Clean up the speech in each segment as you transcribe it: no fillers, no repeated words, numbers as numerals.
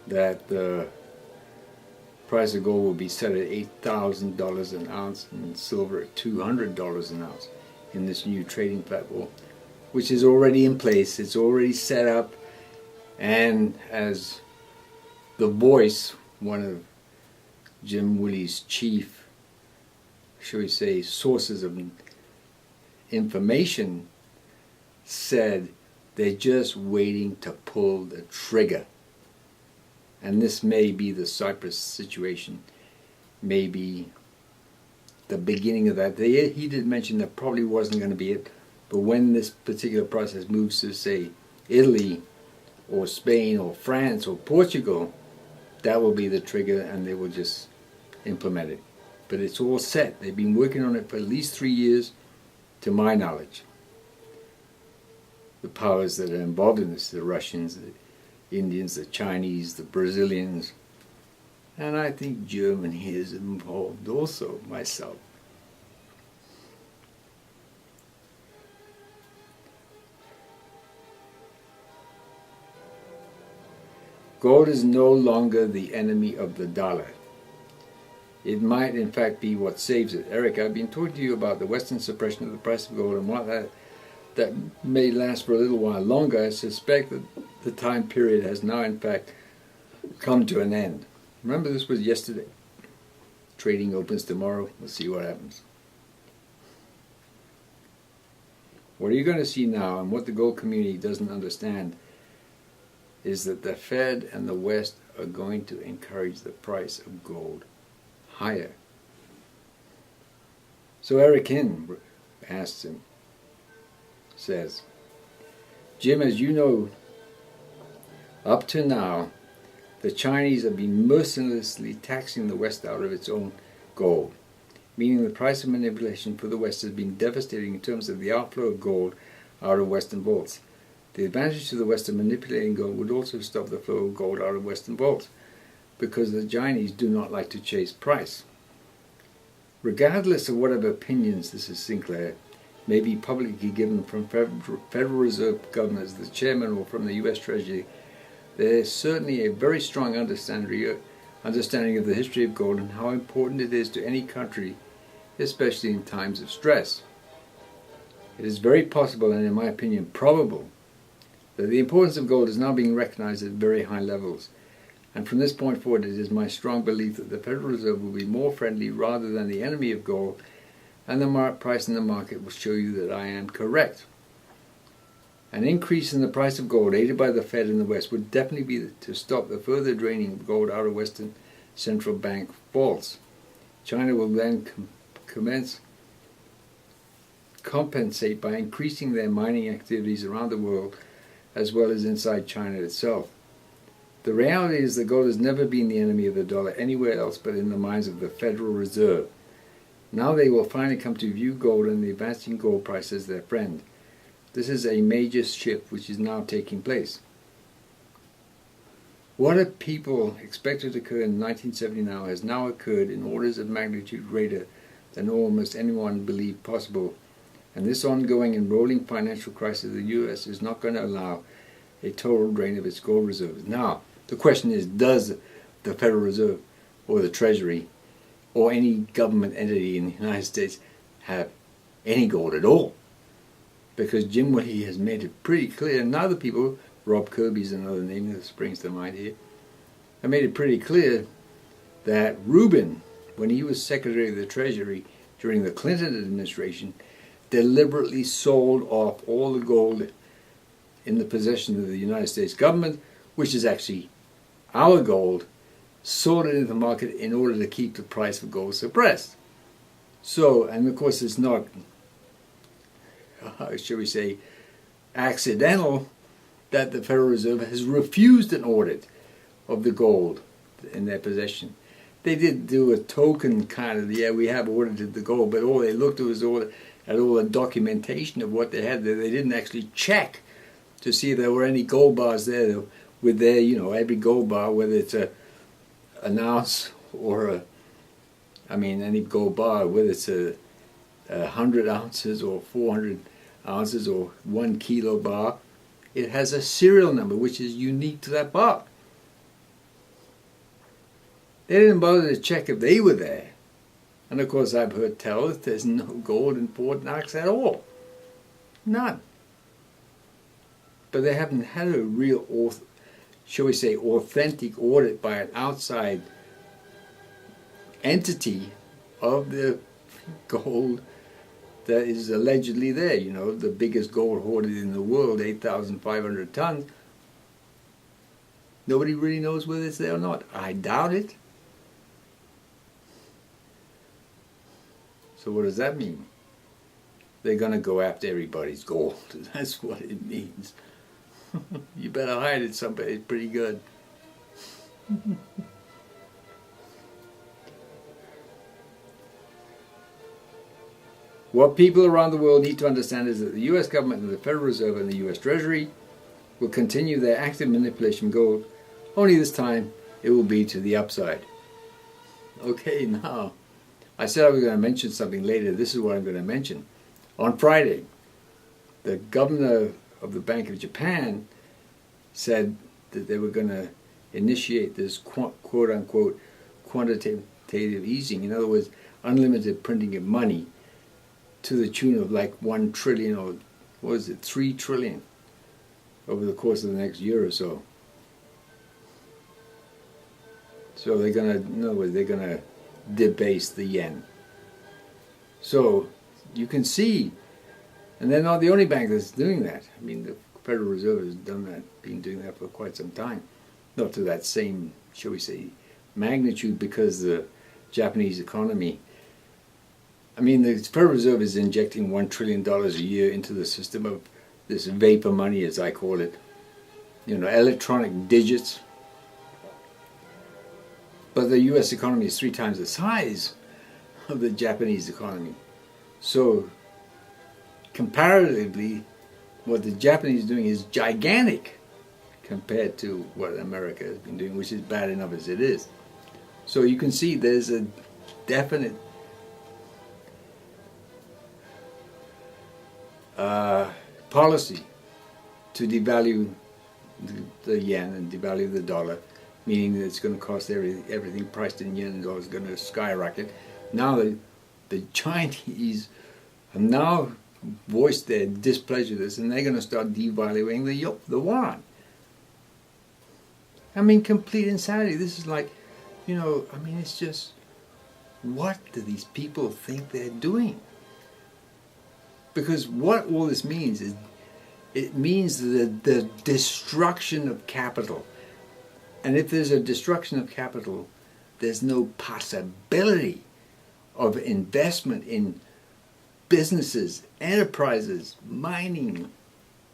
that the price of gold will be set at $8,000 an ounce and silver at $200 an ounce in this new trading platform, which is already in place. It's already set up, and as The Voice, one of Jim Willie's chief, shall we say, sources of information, said they're just waiting to pull the trigger. And this may be the Cyprus situation, maybe the beginning of that. He did mention that probably wasn't going to be it, but when this particular process moves to, say, Italy or Spain or France or Portugal, that will be the trigger, and they will just implement it. But it's all set. They've been working on it for at least 3 years, to my knowledge. The powers that are involved in this, the Russians, the Indians, the Chinese, the Brazilians, and I think Germany is involved also, myself. Gold is no longer the enemy of the dollar. It might in fact be what saves it. Eric, I've been talking to you about the Western suppression of the price of gold and what that may last for a little while longer. I suspect that the time period has now in fact come to an end. Remember, this was yesterday. Trading opens tomorrow. We'll see what happens. What you're going to see now, and what the gold community doesn't understand, is that the Fed and the West are going to encourage the price of gold higher. So Eric Hinn asks him, says, Jim, as you know, up to now, the Chinese have been mercilessly taxing the West out of its own gold, meaning the price of manipulation for the West has been devastating in terms of the outflow of gold out of Western vaults. The advantage to the West of manipulating gold would also stop the flow of gold out of Western vaults, because the Chinese do not like to chase price. Regardless of whatever opinions, this is Sinclair, may be publicly given from Federal Reserve governors, the chairman, or from the U.S. Treasury, there is certainly a very strong understanding of the history of gold and how important it is to any country, especially in times of stress. It is very possible, and in my opinion probable, that the importance of gold is now being recognized at very high levels. And from this point forward, it is my strong belief that the Federal Reserve will be more friendly rather than the enemy of gold, and the price in the market will show you that I am correct. An increase in the price of gold, aided by the Fed in the West, would definitely be to stop the further draining of gold out of Western central bank vaults. China will then compensate by increasing their mining activities around the world, as well as inside China itself. The reality is that gold has never been the enemy of the dollar anywhere else but in the minds of the Federal Reserve. Now they will finally come to view gold and the advancing gold price as their friend. This is a major shift which is now taking place. What a people expected to occur in 1979 has now occurred in orders of magnitude greater than almost anyone believed possible. And this ongoing and rolling financial crisis of the U.S. is not going to allow a total drain of its gold reserves. Now, the question is, does the Federal Reserve or the Treasury or any government entity in the United States have any gold at all? Because Jim Willie has made it pretty clear, and other people, Rob Kirby's another name that springs to mind here, have made it pretty clear that Rubin, when he was Secretary of the Treasury during the Clinton administration, deliberately sold off all the gold in the possession of the United States government, which is actually our gold, sold it into the market in order to keep the price of gold suppressed. So, and of course it's not, shall we say, accidental that the Federal Reserve has refused an audit of the gold in their possession. They did do a token kind of, yeah, we have audited the gold, but all they looked at was at all the documentation of what they had there. They didn't actually check to see if there were any gold bars there with their, every gold bar, whether it's an ounce or any gold bar, whether it's 100 ounces or 400 ounces or 1 kilo bar, it has a serial number which is unique to that bar. They didn't bother to check if they were there. And of course I've heard tell that there's no gold in Fort Knox at all. None. But they haven't had a real, shall we say, authentic audit by an outside entity of the gold that is allegedly there. You know, the biggest gold hoarded in the world, 8,500 tons. Nobody really knows whether it's there or not. I doubt it. So what does that mean? They're going to go after everybody's gold. That's what it means. You better hide it someplace pretty good. What people around the world need to understand is that the U.S. government and the Federal Reserve and the U.S. Treasury will continue their active manipulation of gold, only this time it will be to the upside. Okay, now, I said I was going to mention something later. This is what I'm going to mention. On Friday, the governor of the Bank of Japan said that they were going to initiate this quote-unquote quantitative easing. In other words, unlimited printing of money to the tune of like 1 trillion or, what is it, 3 trillion over the course of the next year or so. So they're going to, in other words, they're going to debase the yen. So you can see, and they're not the only bank that's doing that. I mean, the Federal Reserve has done that, been doing that for quite some time. Not to that same, shall we say, magnitude, because the Japanese economy, I mean, the Federal Reserve is injecting $1 trillion a year into the system of this vapor money, as I call it. You know, electronic digits. But the U.S. economy is 3 times the size of the Japanese economy. So, comparatively, what the Japanese are doing is gigantic compared to what America has been doing, which is bad enough as it is. So you can see there's a definite policy to devalue the yen and devalue the dollar, meaning that it's going to cost everything priced in yen and dollar is going to skyrocket. Now the Chinese have now voiced their displeasure with this, and they're going to start devaluing the yuan. I mean, complete insanity. This is like, you know, I mean, it's just, what do these people think they're doing? Because what all this means is, it means the destruction of capital. And if there's a destruction of capital, there's no possibility of investment in businesses, enterprises, mining,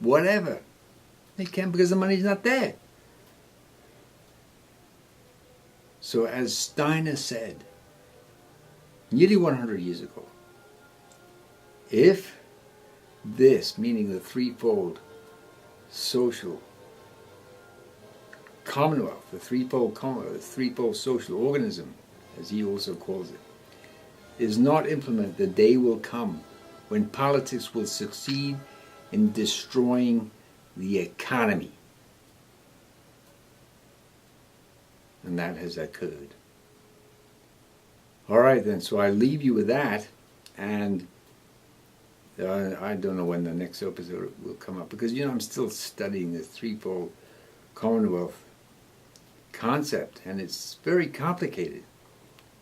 whatever. They can't, because the money's not there. So as Steiner said, nearly 100 years ago, if this, meaning the threefold social commonwealth, the threefold commonwealth, the threefold social organism, as he also calls it, is not implemented, the day will come when politics will succeed in destroying the economy. And that has occurred. All right then, so I leave you with that, and I don't know when the next episode will come up, because, you know, I'm still studying the threefold commonwealth concept, and it's very complicated,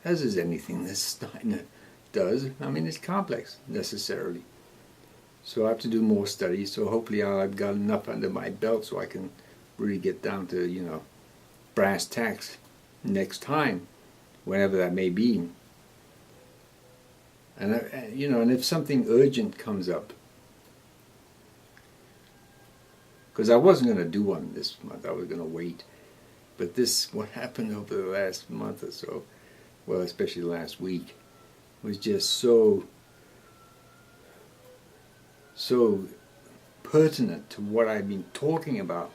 as is anything that Steiner does. I mean, it's complex, necessarily. So I have to do more studies, so hopefully I've got enough under my belt so I can really get down to, you know, brass tacks next time, whenever that may be. And you know, and if something urgent comes up, because I wasn't going to do one this month, I was going to wait. But this, what happened over the last month or so, well, especially last week, was just so pertinent to what I've been talking about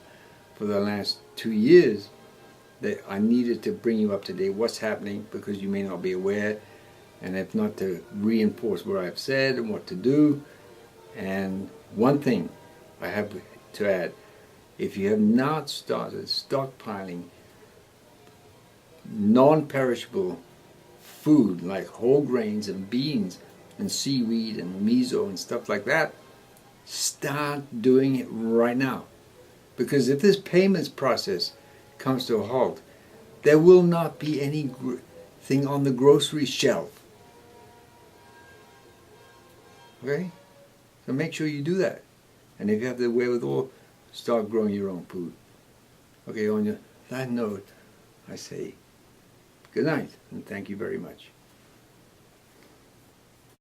for the last 2 years, that I needed to bring you up to date what's happening, because you may not be aware, and if not, to reinforce what I've said and what to do. And one thing I have to add, if you have not started stockpiling non-perishable food like whole grains and beans and seaweed and miso and stuff like that, start doing it right now. Because if this payments process comes to a halt, there will not be anything on the grocery shelf. Okay? So make sure you do that. And if you have the wherewithal, start growing your own food. Okay, on that note, I say good night and thank you very much.